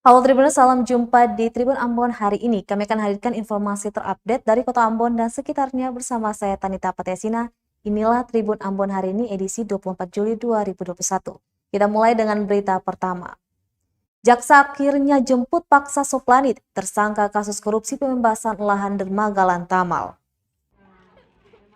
Halo Tribuners, salam jumpa di Tribun Ambon hari ini. Kami akan hadirkan informasi terupdate dari Kota Ambon dan sekitarnya bersama saya Tanita Patyasina. Inilah Tribun Ambon hari ini edisi 24 Juli 2021. Kita mulai dengan berita pertama. Jaksa akhirnya jemput paksa Soplanit, tersangka kasus korupsi pembebasan lahan dermaga Lantamal.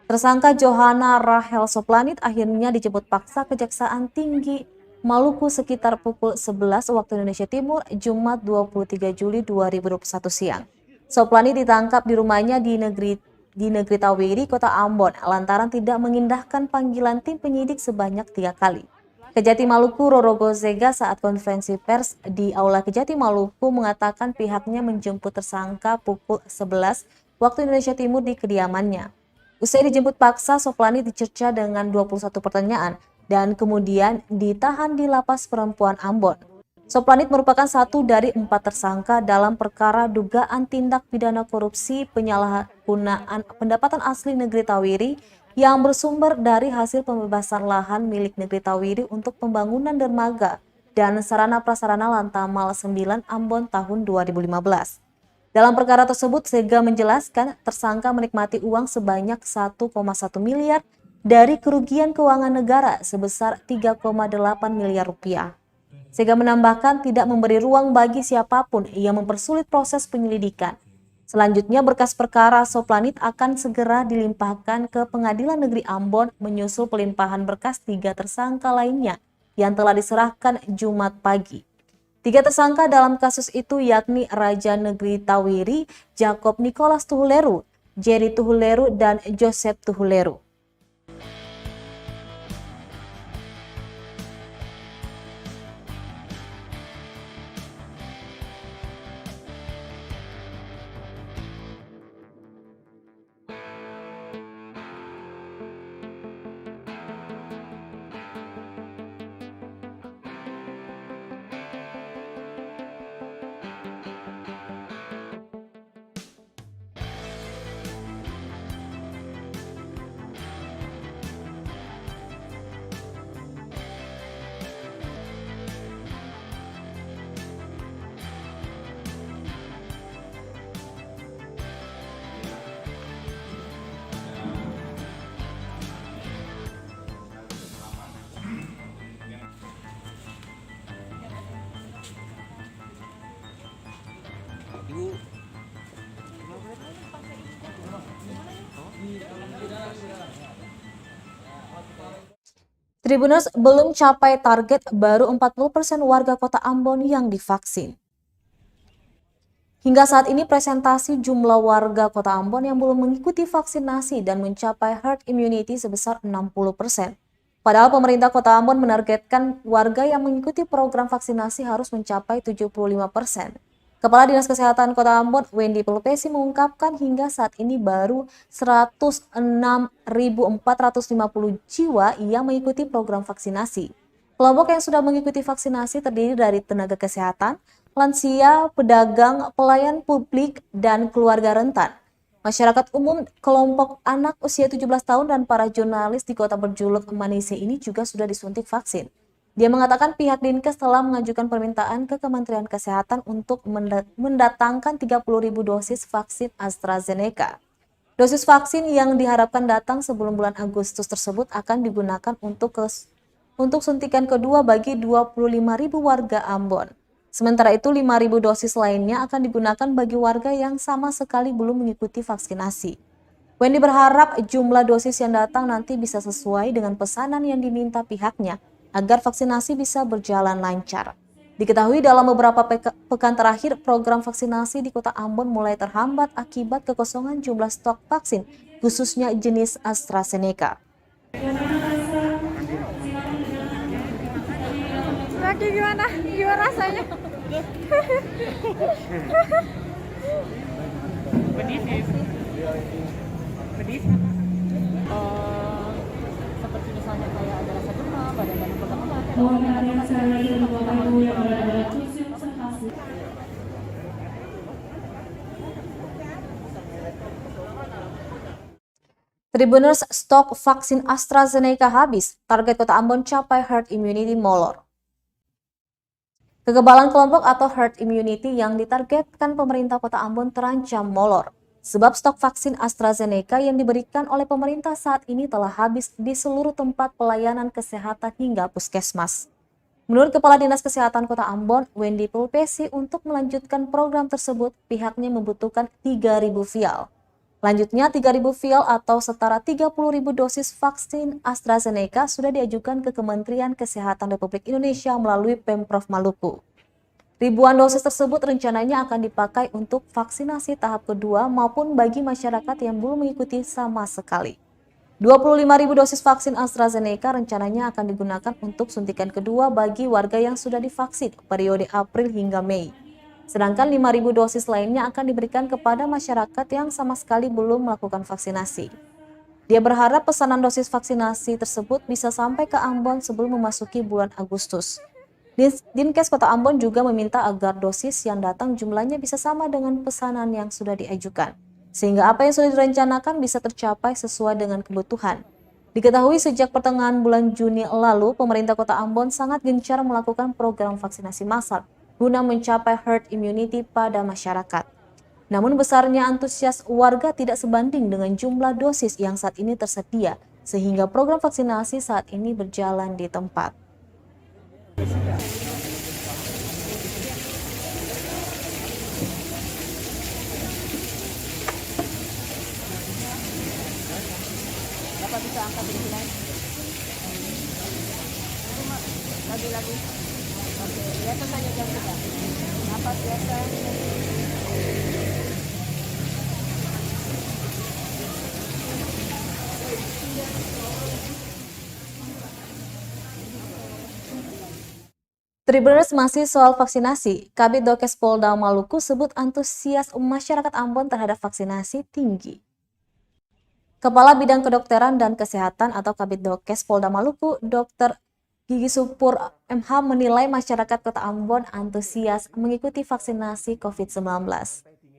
Tersangka Johana Rahel Soplanit akhirnya dijemput paksa Kejaksaan Tinggi Maluku sekitar pukul 11 waktu Indonesia Timur, Jumat 23 Juli 2021 siang. Soplanit ditangkap di rumahnya di negeri Tawiri, Kota Ambon, lantaran tidak mengindahkan panggilan tim penyidik sebanyak 3 kali. Kejati Maluku Roro Gozega saat konferensi pers di Aula Kejati Maluku mengatakan pihaknya menjemput tersangka pukul 11 waktu Indonesia Timur di kediamannya. Usai dijemput paksa, Soplanit dicerca dengan 21 pertanyaan dan kemudian ditahan di Lapas Perempuan Ambon. Soplanit merupakan satu dari 4 tersangka dalam perkara dugaan tindak pidana korupsi penyalahgunaan pendapatan asli negeri Tawiri yang bersumber dari hasil pembebasan lahan milik negeri Tawiri untuk pembangunan dermaga dan sarana prasarana Lantamal 9 Ambon tahun 2015. Dalam perkara tersebut, Sega menjelaskan tersangka menikmati uang sebanyak 1,1 miliar dari kerugian keuangan negara sebesar 3,8 miliar rupiah. Sega menambahkan tidak memberi ruang bagi siapapun yang mempersulit proses penyelidikan. Selanjutnya berkas perkara Soplanit akan segera dilimpahkan ke Pengadilan Negeri Ambon menyusul pelimpahan berkas 3 tersangka lainnya yang telah diserahkan Jumat pagi. 3 tersangka dalam kasus itu yakni Raja Negeri Tawiri, Jacob Nicholas Tuhuleru, Jerry Tuhuleru, dan Joseph Tuhuleru. Tribuners, belum capai target, baru 40% warga Kota Ambon yang divaksin. Hingga saat ini presentasi jumlah warga Kota Ambon yang belum mengikuti vaksinasi dan mencapai herd immunity sebesar 60%. Padahal pemerintah Kota Ambon menargetkan warga yang mengikuti program vaksinasi harus mencapai 75%. Kepala Dinas Kesehatan Kota Ambon, Wendy Pelupesi, mengungkapkan hingga saat ini baru 106.450 jiwa yang mengikuti program vaksinasi. Kelompok yang sudah mengikuti vaksinasi terdiri dari tenaga kesehatan, lansia, pedagang, pelayan publik, dan keluarga rentan. Masyarakat umum, kelompok anak usia 17 tahun, dan para jurnalis di kota berjuluk Manise ini juga sudah disuntik vaksin. Dia mengatakan pihak Dinkes telah mengajukan permintaan ke Kementerian Kesehatan untuk mendatangkan 30.000 dosis vaksin AstraZeneca. Dosis vaksin yang diharapkan datang sebelum bulan Agustus tersebut akan digunakan untuk suntikan kedua bagi 25.000 warga Ambon. Sementara itu 5.000 dosis lainnya akan digunakan bagi warga yang sama sekali belum mengikuti vaksinasi. Wendy berharap jumlah dosis yang datang nanti bisa sesuai dengan pesanan yang diminta pihaknya agar vaksinasi bisa berjalan lancar. Diketahui dalam beberapa pekan terakhir, program vaksinasi di Kota Ambon mulai terhambat akibat kekosongan jumlah stok vaksin, khususnya jenis AstraZeneca. Lagi gimana? Gimana rasanya? Pedis. Seperti misalnya kayak ada rasa demam, badan pegal-pegal, Tribuners, stok vaksin AstraZeneca habis, target Kota Ambon capai herd immunity molor. Kekebalan kelompok atau herd immunity yang ditargetkan pemerintah Kota Ambon terancam molor. Sebab stok vaksin AstraZeneca yang diberikan oleh pemerintah saat ini telah habis di seluruh tempat pelayanan kesehatan hingga puskesmas. Menurut Kepala Dinas Kesehatan Kota Ambon, Wendy Pulpesi, untuk melanjutkan program tersebut, pihaknya membutuhkan 3.000 vial. Lanjutnya, 3.000 vial atau setara 30.000 dosis vaksin AstraZeneca sudah diajukan ke Kementerian Kesehatan Republik Indonesia melalui Pemprov Maluku. Ribuan dosis tersebut rencananya akan dipakai untuk vaksinasi tahap kedua maupun bagi masyarakat yang belum mengikuti sama sekali. 25.000 dosis vaksin AstraZeneca rencananya akan digunakan untuk suntikan kedua bagi warga yang sudah divaksin periode April hingga Mei. Sedangkan 5.000 dosis lainnya akan diberikan kepada masyarakat yang sama sekali belum melakukan vaksinasi. Dia berharap pesanan dosis vaksinasi tersebut bisa sampai ke Ambon sebelum memasuki bulan Agustus. Dinkes Kota Ambon juga meminta agar dosis yang datang jumlahnya bisa sama dengan pesanan yang sudah diajukan, sehingga apa yang sudah direncanakan bisa tercapai sesuai dengan kebutuhan. Diketahui sejak pertengahan bulan Juni lalu, pemerintah Kota Ambon sangat gencar melakukan program vaksinasi massal guna mencapai herd immunity pada masyarakat. Namun besarnya antusias warga tidak sebanding dengan jumlah dosis yang saat ini tersedia, sehingga program vaksinasi saat ini berjalan di tempat. Bapak bisa angkat di sini. Lagi. Oke, biasa saja jam 3. Napas biasa. Tribuners masih soal vaksinasi. Kabid Dokes Polda Maluku sebut antusias masyarakat Ambon terhadap vaksinasi tinggi. Kepala Bidang Kedokteran dan Kesehatan atau Kabid Dokes Polda Maluku, Dr. Gigi Supur MH, menilai masyarakat Kota Ambon antusias mengikuti vaksinasi COVID-19.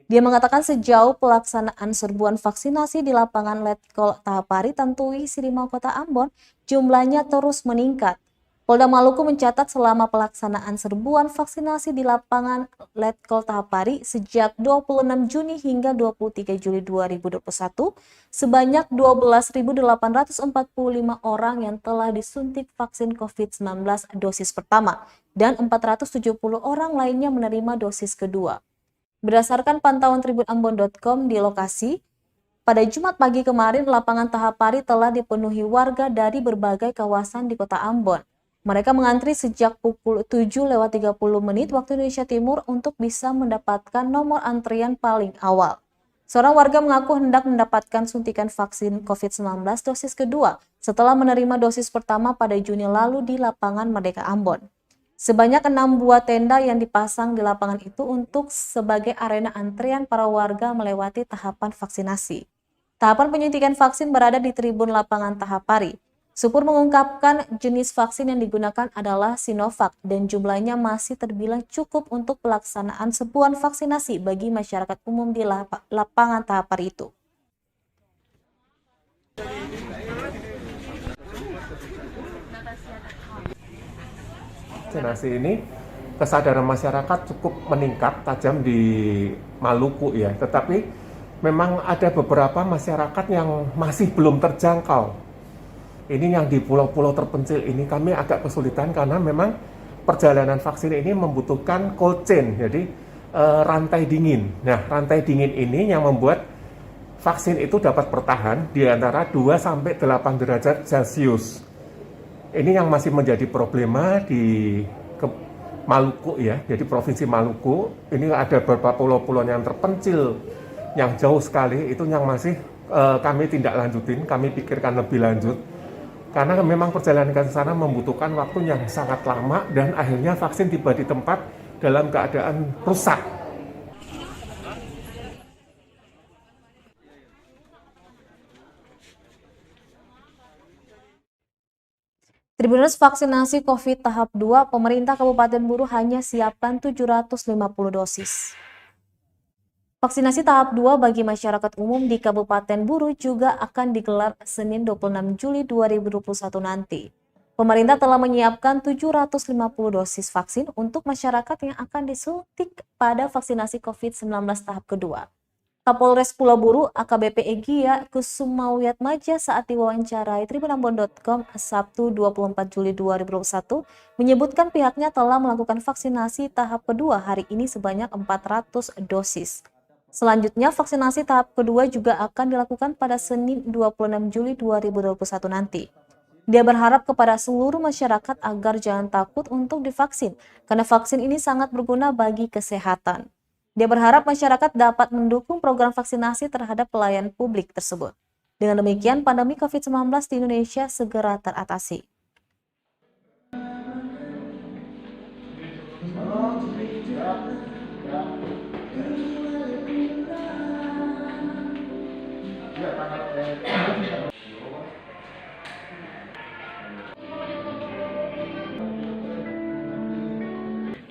Dia mengatakan sejauh pelaksanaan serbuan vaksinasi di lapangan Letkol Tahapari Tantui Sirimau Kota Ambon, jumlahnya terus meningkat. Polda Maluku mencatat selama pelaksanaan serbuan vaksinasi di lapangan Letkol Tahapari sejak 26 Juni hingga 23 Juli 2021, sebanyak 12.845 orang yang telah disuntik vaksin COVID-19 dosis pertama dan 470 orang lainnya menerima dosis kedua. Berdasarkan pantauan tribunambon.com di lokasi, pada Jumat pagi kemarin lapangan Tahapari telah dipenuhi warga dari berbagai kawasan di Kota Ambon. Mereka mengantri sejak pukul 7:30 waktu Indonesia Timur untuk bisa mendapatkan nomor antrian paling awal. Seorang warga mengaku hendak mendapatkan suntikan vaksin COVID-19 dosis kedua setelah menerima dosis pertama pada Juni lalu di lapangan Merdeka Ambon. Sebanyak 6 buah tenda yang dipasang di lapangan itu untuk sebagai arena antrian para warga melewati tahapan vaksinasi. Tahapan penyuntikan vaksin berada di tribun lapangan Tahapari. Supur mengungkapkan jenis vaksin yang digunakan adalah Sinovac dan jumlahnya masih terbilang cukup untuk pelaksanaan serbuan vaksinasi bagi masyarakat umum di lapangan Tahapari itu. Vaksinasi ini kesadaran masyarakat cukup meningkat tajam di Maluku ya, tetapi memang ada beberapa masyarakat yang masih belum terjangkau. Ini yang di pulau-pulau terpencil ini kami agak kesulitan karena memang perjalanan vaksin ini membutuhkan cold chain, jadi rantai dingin. Nah, rantai dingin ini yang membuat vaksin itu dapat bertahan di antara 2-8 derajat Celcius. Ini yang masih menjadi problema di Maluku ya, jadi Provinsi Maluku. Ini ada beberapa pulau-pulau yang terpencil, yang jauh sekali, itu yang masih kami tindak lanjutin, kami pikirkan lebih lanjut. Karena memang perjalanan ke sana membutuhkan waktu yang sangat lama dan akhirnya vaksin tiba di tempat dalam keadaan rusak. Tribuners vaksinasi COVID tahap 2, pemerintah Kabupaten Buru hanya siapkan 750 dosis. Vaksinasi tahap 2 bagi masyarakat umum di Kabupaten Buru juga akan digelar Senin 26 Juli 2021 nanti. Pemerintah telah menyiapkan 750 dosis vaksin untuk masyarakat yang akan disuntik pada vaksinasi COVID-19 tahap kedua. Kapolres Pulau Buru AKBP Egya Kusumawiatmadja saat diwawancarai tribunambon.com Sabtu 24 Juli 2021 menyebutkan pihaknya telah melakukan vaksinasi tahap kedua hari ini sebanyak 400 dosis. Selanjutnya vaksinasi tahap kedua juga akan dilakukan pada Senin 26 Juli 2021 nanti. Dia berharap kepada seluruh masyarakat agar jangan takut untuk divaksin karena vaksin ini sangat berguna bagi kesehatan. Dia berharap masyarakat dapat mendukung program vaksinasi terhadap pelayan publik tersebut. Dengan demikian, pandemi COVID-19 di Indonesia segera teratasi.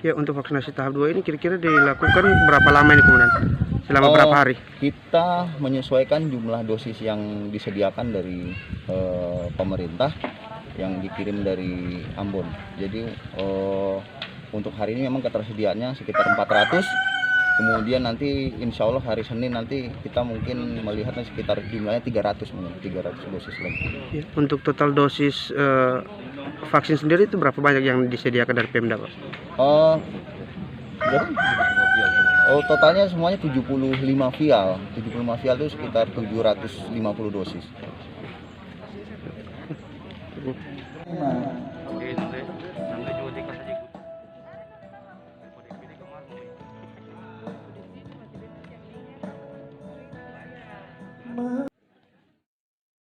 Ya, untuk vaksinasi tahap 2 ini kira-kira dilakukan berapa lama ini kemudian? Selama berapa hari? Kita menyesuaikan jumlah dosis yang disediakan dari pemerintah yang dikirim dari Ambon. Jadi untuk hari ini memang ketersediaannya sekitar 400. Kemudian nanti insya Allah hari Senin nanti kita mungkin melihatnya sekitar jumlahnya 300 dosis lagi. Ya, untuk total dosis vaksin sendiri itu berapa banyak yang disediakan dari Pemda, Pak? Totalnya semuanya 75 vial. 75 vial itu sekitar 750 dosis.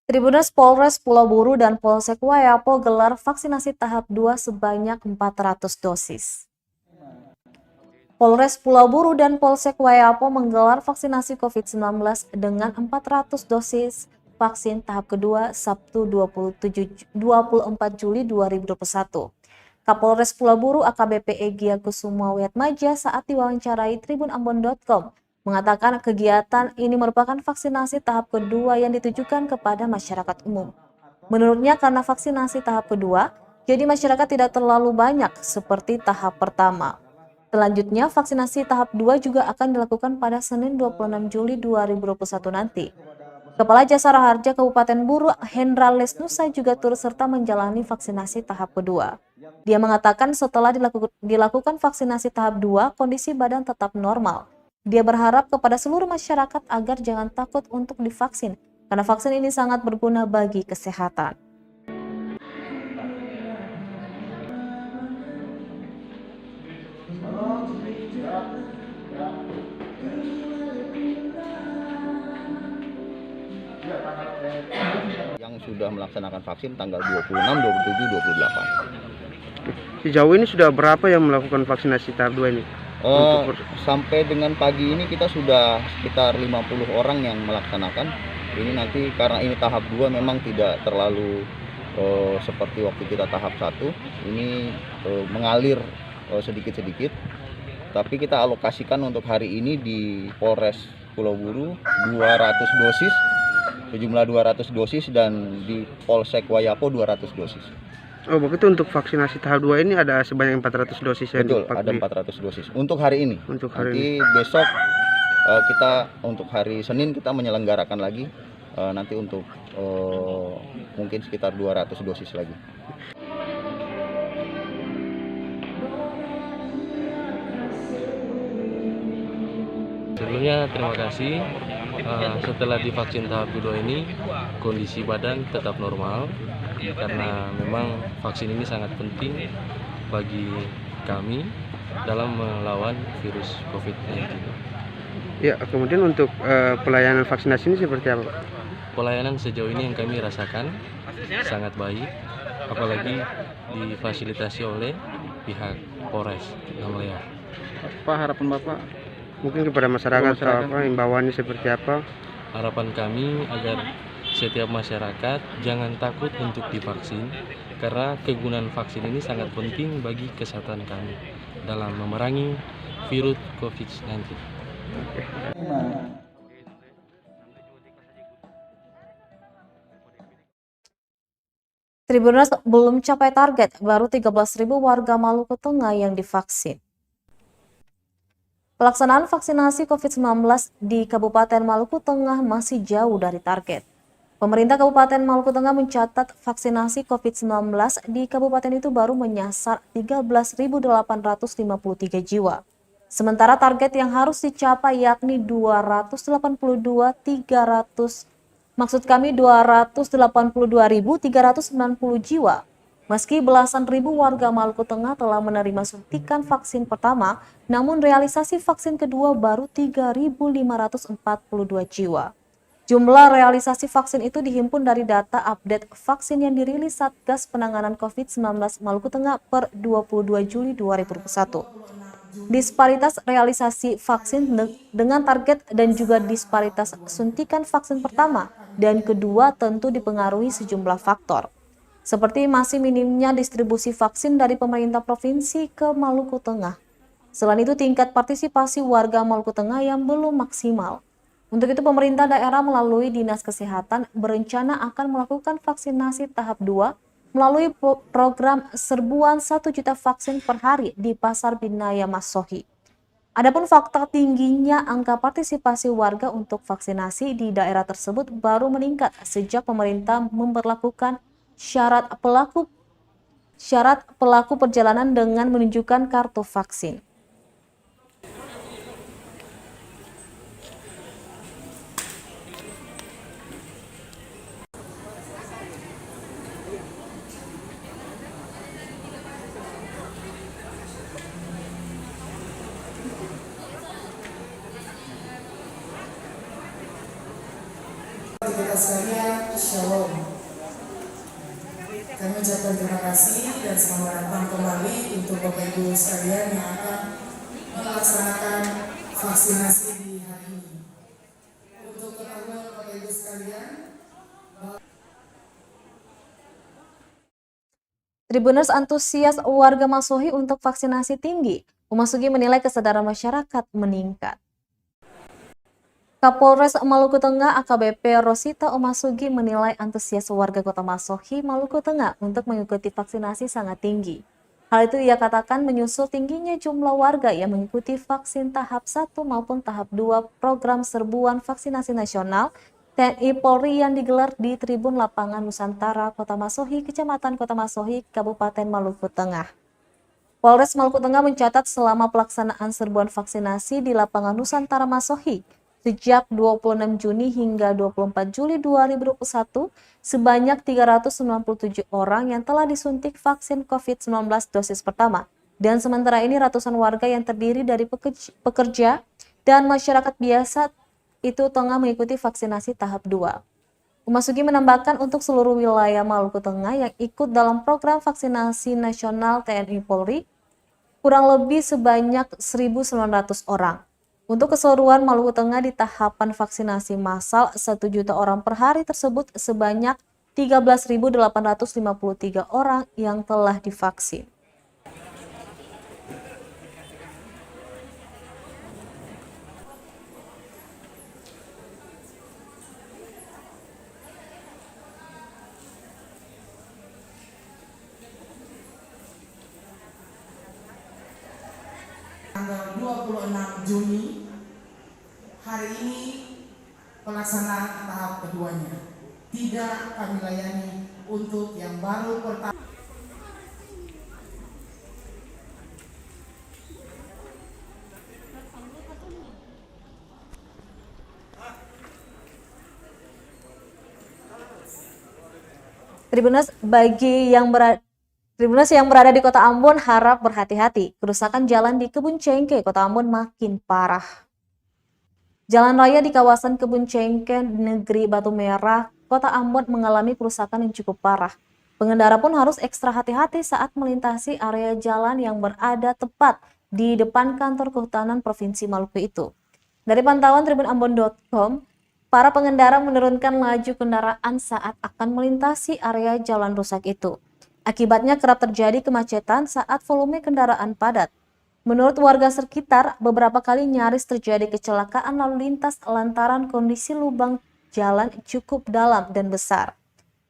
Tribuners Polres Pulau Buru dan Polsek Wayapo gelar vaksinasi tahap 2 sebanyak 400 dosis. Polres Pulau Buru dan Polsek Wayapo menggelar vaksinasi COVID-19 dengan 400 dosis vaksin tahap kedua Sabtu 24 Juli 2021. Kapolres Pulau Buru AKBP Egya Kusumawiatmadja saat diwawancarai tribunambon.com mengatakan kegiatan ini merupakan vaksinasi tahap kedua yang ditujukan kepada masyarakat umum. Menurutnya karena vaksinasi tahap kedua, jadi masyarakat tidak terlalu banyak seperti tahap pertama. Selanjutnya, vaksinasi tahap 2 juga akan dilakukan pada Senin 26 Juli 2021 nanti. Kepala Jasara Harja Kabupaten Buru, Hendra Lesnusa juga turut serta menjalani vaksinasi tahap kedua. Dia mengatakan setelah dilakukan vaksinasi tahap 2, kondisi badan tetap normal. Dia berharap kepada seluruh masyarakat agar jangan takut untuk divaksin, karena vaksin ini sangat berguna bagi kesehatan. Yang sudah melaksanakan vaksin tanggal 26, 27, 28. Sejauh ini sudah berapa yang melakukan vaksinasi tahap 2 ini? Sampai dengan pagi ini kita sudah sekitar 50 orang yang melaksanakan. Ini nanti karena ini tahap 2 memang tidak terlalu seperti waktu kita tahap 1. Ini mengalir sedikit-sedikit. Tapi kita alokasikan untuk hari ini di Polres Pulau Buru 200 dosis, sejumlah 200 dosis, dan di Polsek Wayapo 200 dosis. Oh, begitu. Untuk vaksinasi tahap 2 ini ada sebanyak 400 dosis yang Betul, dipakai. ada 400 dosis untuk hari ini. Untuk hari nanti ini. Besok kita untuk hari Senin kita menyelenggarakan lagi nanti untuk mungkin sekitar 200 dosis lagi. Sebelumnya terima kasih. Setelah divaksin tahap kedua ini kondisi badan tetap normal karena memang vaksin ini sangat penting bagi kami dalam melawan virus COVID-19. Ya, kemudian untuk pelayanan vaksinasi ini seperti apa, Pak? Pelayanan sejauh ini yang kami rasakan sangat baik, apalagi difasilitasi oleh pihak Polres Namlea. Apa harapan Bapak? Mungkin kepada masyarakat, himbauannya seperti apa? Harapan kami agar setiap masyarakat jangan takut untuk divaksin karena kegunaan vaksin ini sangat penting bagi kesehatan kami dalam memerangi virus COVID-19. Tribuners belum capai target, baru 13.000 warga Maluku Tengah yang divaksin. Pelaksanaan vaksinasi COVID-19 di Kabupaten Maluku Tengah masih jauh dari target. Pemerintah Kabupaten Maluku Tengah mencatat vaksinasi COVID-19 di kabupaten itu baru menyasar 13.853 jiwa. Sementara target yang harus dicapai yakni 282.390 jiwa. Meski belasan ribu warga Maluku Tengah telah menerima suntikan vaksin pertama, namun realisasi vaksin kedua baru 3.542 jiwa. Jumlah realisasi vaksin itu dihimpun dari data update vaksin yang dirilis Satgas Penanganan COVID-19 Maluku Tengah per 22 Juli 2021. Disparitas realisasi vaksin dengan target dan juga disparitas suntikan vaksin pertama dan kedua tentu dipengaruhi sejumlah faktor, seperti masih minimnya distribusi vaksin dari pemerintah provinsi ke Maluku Tengah. Selain itu, tingkat partisipasi warga Maluku Tengah yang belum maksimal. Untuk itu, pemerintah daerah melalui Dinas Kesehatan berencana akan melakukan vaksinasi tahap 2 melalui program serbuan 1 juta vaksin per hari di Pasar Binaya Masohi. Adapun fakta tingginya angka partisipasi warga untuk vaksinasi di daerah tersebut baru meningkat sejak pemerintah memberlakukan syarat pelaku perjalanan dengan menunjukkan kartu vaksin. Kita sekalian, Shalom. Kami ucapkan terima kasih dan selamat datang kembali untuk Bapak Ibu sekalian yang akan melaksanakan vaksinasi di hari ini. Untuk ketahuan Bapak Ibu sekalian, Tribuners antusias warga Masohi untuk vaksinasi tinggi. Memasuki menilai kesadaran masyarakat meningkat. Kapolres Maluku Tengah AKBP Rosita Omasugi menilai antusias warga Kota Masohi, Maluku Tengah untuk mengikuti vaksinasi sangat tinggi. Hal itu ia katakan menyusul tingginya jumlah warga yang mengikuti vaksin tahap 1 maupun tahap 2 program serbuan vaksinasi nasional TNI Polri yang digelar di Tribun Lapangan Nusantara Kota Masohi, Kecamatan Kota Masohi, Kabupaten Maluku Tengah. Polres Maluku Tengah mencatat selama pelaksanaan serbuan vaksinasi di Lapangan Nusantara Masohi, sejak 26 Juni hingga 24 Juli 2021, sebanyak 397 orang yang telah disuntik vaksin COVID-19 dosis pertama. Dan sementara ini ratusan warga yang terdiri dari pekerja dan masyarakat biasa itu tengah mengikuti vaksinasi tahap 2. Omasugi menambahkan untuk seluruh wilayah Maluku Tengah yang ikut dalam program vaksinasi nasional TNI Polri, kurang lebih sebanyak 1.900 orang. Untuk keseluruhan Maluku Tengah di tahapan vaksinasi massal 1 juta orang per hari tersebut sebanyak 13.853 orang yang telah divaksin. tanggal 26 Juni, hari ini pelaksanaan tahap keduanya. Tidak kami layani untuk yang baru pertama. Tribuners yang berada di Kota Ambon harap berhati-hati. Kerusakan jalan di Kebun Cengke, Kota Ambon makin parah. Jalan raya di kawasan Kebun Cengke, Negeri Batu Merah, Kota Ambon mengalami kerusakan yang cukup parah. Pengendara pun harus ekstra hati-hati saat melintasi area jalan yang berada tepat di depan kantor Kehutanan Provinsi Maluku itu. Dari pantauan tribunambon.com, para pengendara menurunkan laju kendaraan saat akan melintasi area jalan rusak itu. Akibatnya kerap terjadi kemacetan saat volume kendaraan padat. Menurut warga sekitar, beberapa kali nyaris terjadi kecelakaan lalu lintas lantaran kondisi lubang jalan cukup dalam dan besar.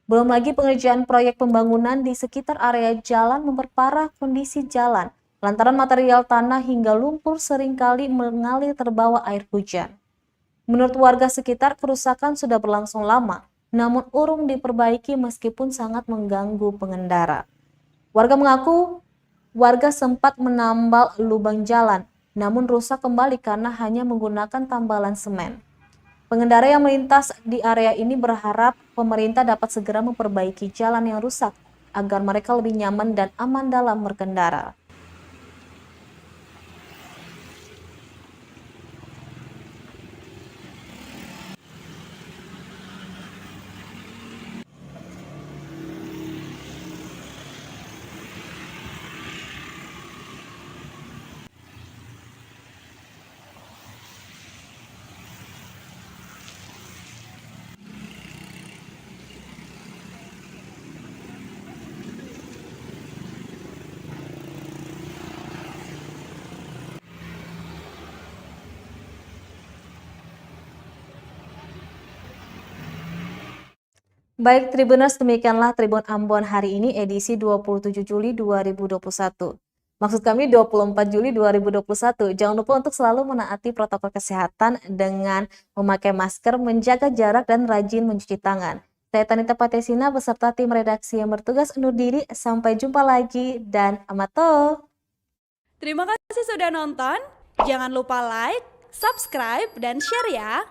Belum lagi pengerjaan proyek pembangunan di sekitar area jalan memperparah kondisi jalan lantaran material tanah hingga lumpur seringkali mengalir terbawa air hujan. Menurut warga sekitar, kerusakan sudah berlangsung lama, namun urung diperbaiki meskipun sangat mengganggu pengendara. Warga mengaku warga sempat menambal lubang jalan, namun rusak kembali karena hanya menggunakan tambalan semen. Pengendara yang melintas di area ini berharap pemerintah dapat segera memperbaiki jalan yang rusak agar mereka lebih nyaman dan aman dalam berkendara. Baik Tribuners, demikianlah Tribun Ambon hari ini edisi 27 Juli 2021. Maksud kami 24 Juli 2021. Jangan lupa untuk selalu menaati protokol kesehatan dengan memakai masker, menjaga jarak, dan rajin mencuci tangan. Saya Tanita Patesina beserta tim redaksi yang bertugas undur diri. Sampai jumpa lagi dan amato. Terima kasih sudah nonton. Jangan lupa like, subscribe, dan share ya.